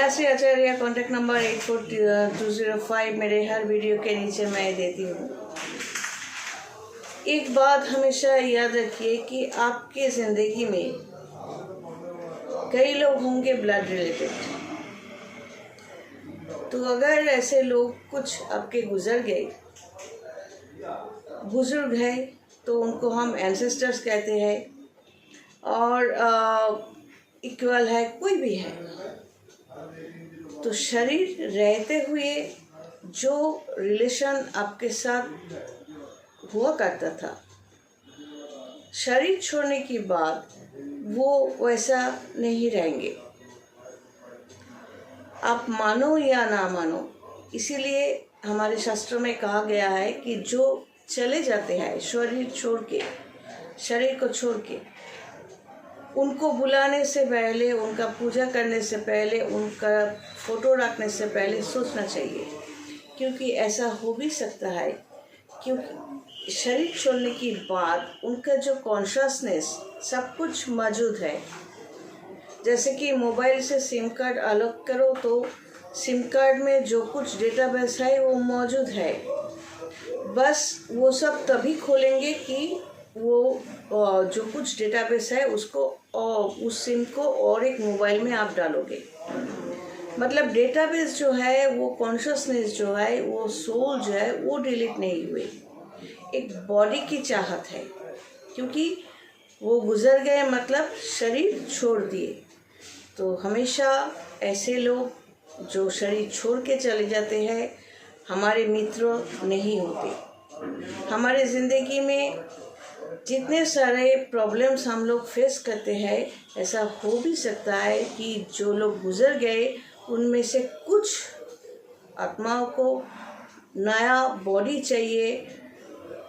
गायत्री आचार्य, contact number 84,205 मेरे हर video के नीचे मैं देती हूँ। एक बात हमेशा याद रखिए कि आपके ज़िंदगी में कई लोग होंगे ब्लड रिलेटेड, तो अगर ऐसे लोग कुछ आपके गुजर गए, बुजुर्ग है, तो उनको हम एंसेस्टर्स कहते हैं, और इक्वल है, कोई भी है, तो शरीर रहते हुए जो रिलेशन आपके साथ हुआ करता था, शरीर छोड़ने के बाद वो वैसा नहीं रहेंगे। आप मानो या ना मानो, इसीलिए हमारे शास्त्रों में कहा गया है कि जो चले जाते हैं शरीर छोड़ के, शरीर को छोड़ के, उनको बुलाने से पहले, उनका पूजा करने से पहले, उनका फोटो रखने से पहले सोचना चाहिए, क्योंकि ऐसा हो भी सकता है क्योंकि शरीर छोड़ने के बाद उनका जो कॉन्शसनेस सब कुछ मौजूद है। जैसे कि मोबाइल से सिम कार्ड अलग करो तो सिम कार्ड में जो कुछ डेटाबेस है वो मौजूद है, बस वो सब तभी खोलेंगे कि वो जो कुछ डेटाबेस है उसको उस सिम को और एक मोबाइल में आप डालोगे। मतलब डेटाबेस जो है, वो कॉन्शसनेस जो है, वो सोल जो है, वो डिलीट नहीं हुए। एक बॉडी की चाहत है, क्योंकि वो गुजर गए, मतलब शरीर छोड़ दिए। तो हमेशा ऐसे लोग जो शरीर छोड़ के चले जाते हैं हमारे मित्र नहीं होते। हमारे ज़िंदगी में जितने सारे प्रॉब्लम्स हम लोग फेस करते हैं, ऐसा हो भी सकता है कि जो लोग गुजर गए उनमें से कुछ आत्माओं को नया बॉडी चाहिए,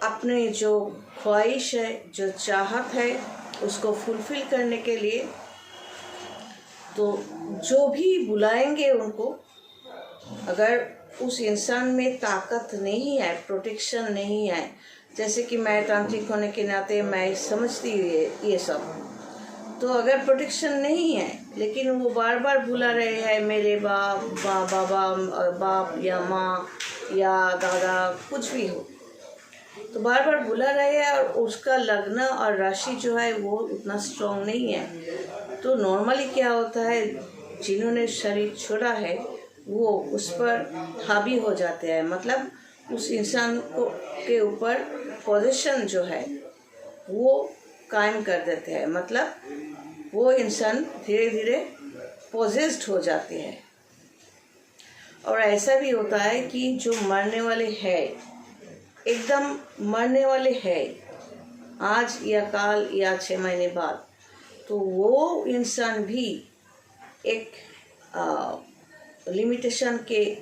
अपने जो ख्वाहिश है, जो चाहत है, उसको फुलफिल करने के लिए। तो जो भी बुलाएंगे उनको, अगर उस इंसान में ताकत नहीं है, प्रोटेक्शन नहीं है, जैसे कि मैं तांत्रिक होने के नाते मैं समझती हूँ ये सब, तो अगर प्रोटेक्शन नहीं है लेकिन वो बार बार बुला रहे हैं मेरे बाप या माँ या दादा, कुछ भी हो, तो बार बार बुला रहे हैं और उसका लग्न और राशि जो है वो उतना स्ट्रॉन्ग नहीं है, तो नॉर्मली क्या होता है, जिन्होंने शरीर छोड़ा है वो उस पर हावी हो जाते हैं। मतलब उस इंसान को के ऊपर पोजीशन जो है वो कायम कर देते हैं, मतलब वो इंसान धीरे धीरे पोजेस्ड हो जाते हैं। और ऐसा भी होता है कि जो मरने वाले हैं, एकदम मरने वाले हैं, आज या कल या 6 महीने बाद, तो वो इंसान भी एक लिमिटेशन के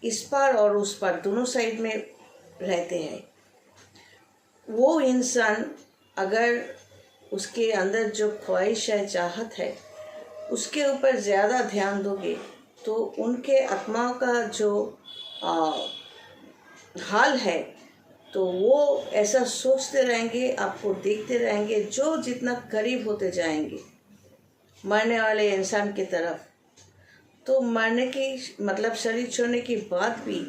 इस पार और उस पार दोनों साइड में रहते हैं। वो इंसान अगर उसके अंदर जो ख्वाहिश है, चाहत है, उसके ऊपर ज़्यादा ध्यान दोगे तो उनके आत्माओं का जो हाल है, तो वो ऐसा सोचते रहेंगे, आपको देखते रहेंगे, जो जितना करीब होते जाएंगे मरने वाले इंसान की तरफ, तो मरने की मतलब शरीर छोड़ने के बाद भी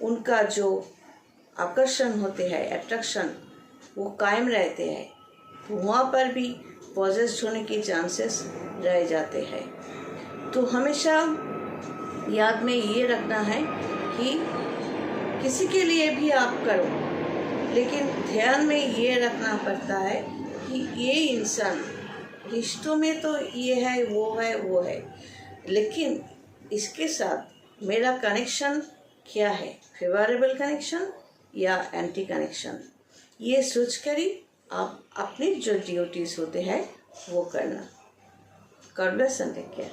उनका जो आकर्षण होते हैं, अट्रैक्शन, वो कायम रहते हैं। तो वहाँ पर भी पॉजेस्ड होने की चांसेस रह जाते हैं। तो हमेशा याद में ये रखना है कि किसी के लिए भी आप करो, लेकिन ध्यान में ये रखना पड़ता है कि ये इंसान रिश्तों में तो ये है, वो है, लेकिन इसके साथ मेरा कनेक्शन क्या है, फेवरेबल कनेक्शन या एंटी कनेक्शन, ये सोच कर ही आप अपनी जो ड्यूटीज़ होते हैं वो करना। God bless and take care.